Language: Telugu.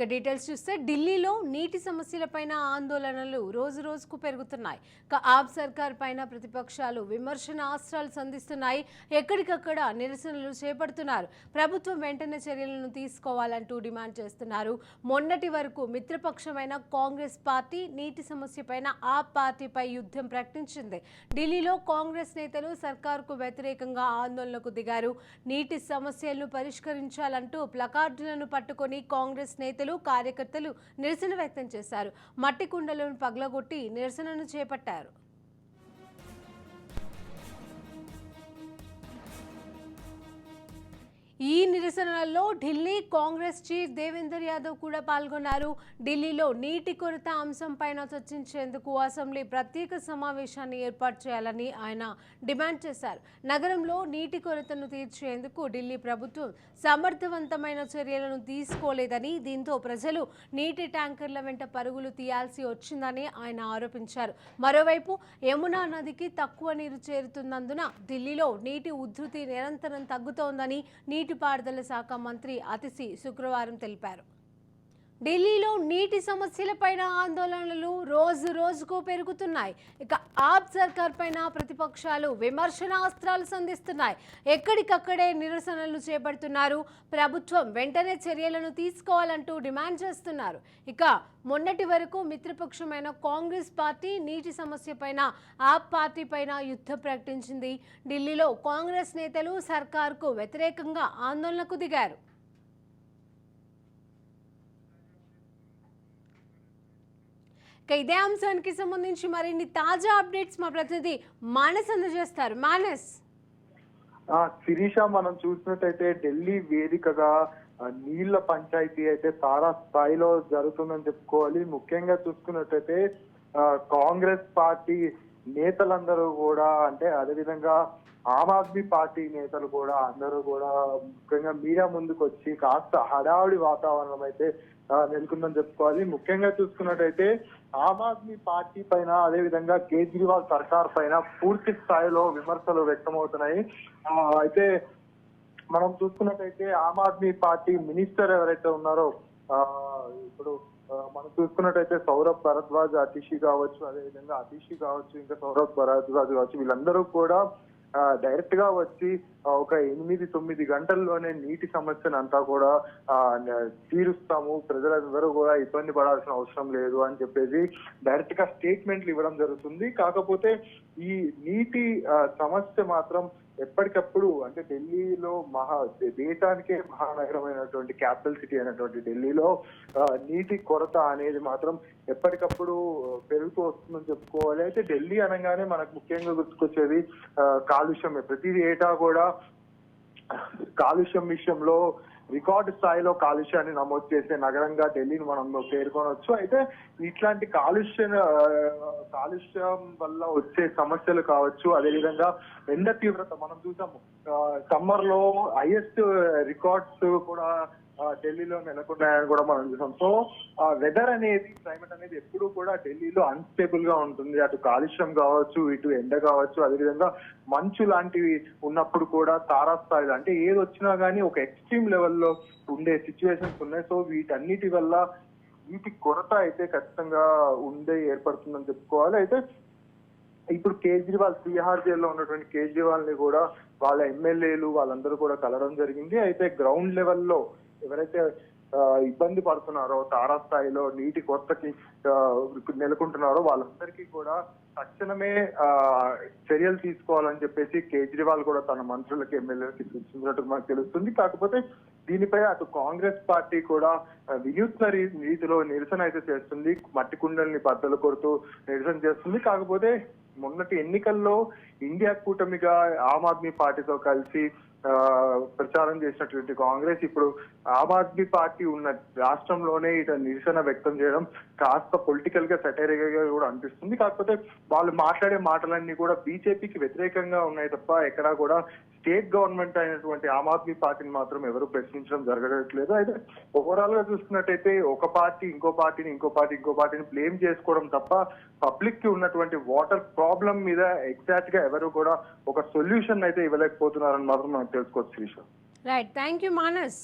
ఇక డీటెయిల్స్ చూస్తే ఢిల్లీలో నీటి సమస్యలపైన ఆందోళనలు రోజు రోజుకు పెరుగుతున్నాయి. ఆప్ సర్కార్ పైన ప్రతిపక్షాలు విమర్శనాస్త్రాలు సంధిస్తున్నాయి. ఎక్కడికక్కడ నిరసనలు చేపడుతున్నారు. ప్రభుత్వం వెంటనే చర్యలను తీసుకోవాలంటూ డిమాండ్ చేస్తున్నారు. మొన్నటి వరకు మిత్రపక్షమైన కాంగ్రెస్ పార్టీ నీటి సమస్యపైన ఆప్ పార్టీపై యుద్ధం ప్రకటించింది. ఢిల్లీలో కాంగ్రెస్ నేతలు సర్కార్కు వ్యతిరేకంగా ఆందోళనకు దిగారు. నీటి సమస్యలను పరిష్కరించాలంటూ ప్లకార్డులను పట్టుకొని కాంగ్రెస్ నేతలు కార్యకర్తలు నిరసన వ్యక్తం చేశారు. మట్టి కుండలను పగలగొట్టి నిరసనను చేపట్టారు. ఈ నిరసనల్లో ఢిల్లీ కాంగ్రెస్ చీఫ్ దేవేందర్ యాదవ్ కూడా పాల్గొన్నారు. ఢిల్లీలో నీటి కొరత అంశంపైన చర్చించేందుకు అసెంబ్లీ ప్రత్యేక సమావేశాన్ని ఏర్పాటు చేయాలని ఆయన డిమాండ్ చేశారు. నగరంలో నీటి కొరతను తీర్చేందుకు ఢిల్లీ ప్రభుత్వం సమర్థవంతమైన చర్యలను తీసుకోలేదని, దీంతో ప్రజలు నీటి ట్యాంకర్ల వెంట పరుగులు తీయాల్సి వచ్చిందని ఆయన ఆరోపించారు. మరోవైపు యమునా నదికి తక్కువ నీరు చేరుతున్నందున ఢిల్లీలో నీటి ఉధృతి నిరంతరం తగ్గుతోందని నీటిపారుదల శాఖ మంత్రి అతిశి శుక్రవారం తెలిపారు. ఢిల్లీలో నీటి సమస్యలపైన ఆందోళనలు రోజు రోజుకు పెరుగుతున్నాయి. ఇక ఆప్ సర్కార్ పైన ప్రతిపక్షాలు విమర్శనాస్త్రాలు సంధిస్తున్నాయి. ఎక్కడికక్కడే నిరసనలు చేపడుతున్నారు. ప్రభుత్వం వెంటనే చర్యలను తీసుకోవాలంటూ డిమాండ్ చేస్తున్నారు. ఇక మొన్నటి వరకు మిత్రపక్షమైన కాంగ్రెస్ పార్టీ నీటి సమస్యపైన ఆప్ పార్టీ పైన యుద్ధం ప్రకటించింది. ఢిల్లీలో కాంగ్రెస్ నేతలు సర్కార్కు వ్యతిరేకంగా ఆందోళనకు దిగారు. ఇదే అంశానికి సంబంధించి మరిన్ని తాజా అప్డేట్స్ మా ప్రతినిధి మానస్ అందజేస్తారు. మానస్, శిరీష, మనం చూసినట్టయితే ఢిల్లీ వేదికగా నీళ్ల పంచాయతీ అయితే తారా స్థాయిలో జరుగుతుందని చెప్పుకోవాలి. ముఖ్యంగా చూసుకున్నట్టయితే కాంగ్రెస్ పార్టీ నేతలందరూ కూడా, అంటే అదేవిధంగా ఆమ్ ఆద్మీ పార్టీ నేతలు కూడా అందరూ కూడా ముఖ్యంగా మీడియా ముందుకు వచ్చి కాస్త హడావుడి వాతావరణం అయితే నెలకొందని చెప్పుకోవాలి. ముఖ్యంగా చూసుకున్నట్టయితే ఆమ్ ఆద్మీ పార్టీ పైన, అదేవిధంగా కేజ్రీవాల్ సర్కార్ పైన పూర్తి స్థాయిలో విమర్శలు వ్యక్తమవుతున్నాయి. అయితే మనం చూసుకున్నట్టయితే ఆమ్ ఆద్మీ పార్టీ మినిస్టర్ ఎవరైతే ఉన్నారో, ఇప్పుడు మనం చూసుకున్నట్టయితే సౌరభ్ భరద్వాజ్ అతిషి కావచ్చు, అదేవిధంగా అతిషి కావచ్చు, ఇంకా సౌరభ్ భరద్వాజ్ కావచ్చు, వీళ్ళందరూ కూడా డైరెక్ట్ గా వచ్చి ఒక 8-9 గంటల్లోనే నీటి సమస్యను అంతా కూడా తీరుస్తాము, ప్రజలందరూ కూడా ఇబ్బంది పడాల్సిన అవసరం లేదు అని చెప్పేసి డైరెక్ట్ గా స్టేట్మెంట్లు ఇవ్వడం జరుగుతుంది. కాకపోతే ఈ నీటి సమస్య మాత్రం ఎప్పటికప్పుడు, అంటే ఢిల్లీలో దేశానికే మహానగరమైనటువంటి క్యాపిటల్ సిటీ అయినటువంటి ఢిల్లీలో నీటి కొరత అనేది మాత్రం ఎప్పటికప్పుడు పెరుగుతూ వస్తుందని చెప్పుకోవాలి. అయితే ఢిల్లీ అనగానే మనకు ముఖ్యంగా గుర్తుకొచ్చేది కాలుష్యమే. ప్రతి ఏటా కూడా కాలుష్యం విషయంలో రికార్డు స్థాయిలో కాలుష్యాన్ని నమోదు చేసే నగరంగా ఢిల్లీని మనం పేర్కొనవచ్చు. అయితే ఇట్లాంటి కాలుష్యం వల్ల వచ్చే సమస్యలు కావచ్చు, అదేవిధంగా ఎండ తీవ్రత మనం చూసాము. సమ్మర్ లో హైయెస్ట్ రికార్డ్స్ కూడా ఢిల్లీలో నెలకొన్నాయని కూడా మనం చూసాం. సో వెదర్ అనేది, క్లైమేట్ అనేది ఎప్పుడూ కూడా ఢిల్లీలో అన్స్టేబుల్ గా ఉంటుంది. అటు కాలుష్యం కావచ్చు, ఇటు ఎండ కావచ్చు, అదేవిధంగా మంచు లాంటివి ఉన్నప్పుడు కూడా తారాస్థాయిలో, అంటే ఏది వచ్చినా గానీ ఒక ఎక్స్ట్రీమ్ లెవెల్లో ఉండే సిచ్యువేషన్స్ ఉన్నాయి. సో వీటన్నిటి వల్ల వీటి కొరత అయితే ఖచ్చితంగా ఏర్పడుతుందని చెప్పుకోవాలి. అయితే ఇప్పుడు కేజ్రీవాల్, తిహార్ జైల్లో ఉన్నటువంటి కేజ్రీవాల్ ని కూడా వాళ్ళ ఎమ్మెల్యేలు వాళ్ళందరూ కూడా కలవడం జరిగింది. అయితే గ్రౌండ్ లెవెల్లో ఎవరైతే ఇబ్బంది పడుతున్నారో, తారాస్థాయిలో నీటి కొరతకి నెలకొంటున్నారో వాళ్ళందరికీ కూడా తక్షణమే చర్యలు తీసుకోవాలని చెప్పేసి కేజ్రీవాల్ కూడా తన మంత్రులకి, ఎమ్మెల్యేలకి సూచించినట్టు మనకు తెలుస్తుంది. కాకపోతే దీనిపై అటు కాంగ్రెస్ పార్టీ కూడా వినూత్న రీతిలో నిరసన అయితే చేస్తుంది. మట్టి కుండల్ని బద్దలు కొడుతూ నిరసన చేస్తుంది. కాకపోతే మొన్నటి ఎన్నికల్లో ఇండియా కూటమిగా ఆమ్ ఆద్మీ పార్టీతో కలిసి ప్రచారం చేసినటువంటి కాంగ్రెస్ ఇప్పుడు ఆమ్ ఆద్మీ పార్టీ ఉన్న రాష్ట్రంలోనే ఇట నిరసన వ్యక్తం చేయడం కాస్త పొలిటికల్ గా సెటైరిగా కూడా అనిపిస్తుంది. కాకపోతే వాళ్ళు మాట్లాడే మాటలన్నీ కూడా బీజేపీకి వ్యతిరేకంగా ఉన్నాయి తప్ప ఎక్కడా కూడా స్టేట్ గవర్నమెంట్ అయినటువంటి ఆమ్ ఆద్మీ పార్టీని మాత్రం ఎవరు ప్రశ్నించడం జరగట్లేదు. అయితే ఓవరాల్ గా చూసుకున్నట్టయితే ఒక పార్టీ ఇంకో పార్టీని బ్లేమ్ చేసుకోవడం తప్ప పబ్లిక్ కి ఉన్నటువంటి వాటర్ ప్రాబ్లం మీద ఎగ్జాక్ట్ గా ఎవరు కూడా ఒక సొల్యూషన్ అయితే ఇవ్వలేకపోతున్నారని మాత్రం మనం తెలుసుకోవచ్చు. Right, thank you Manas.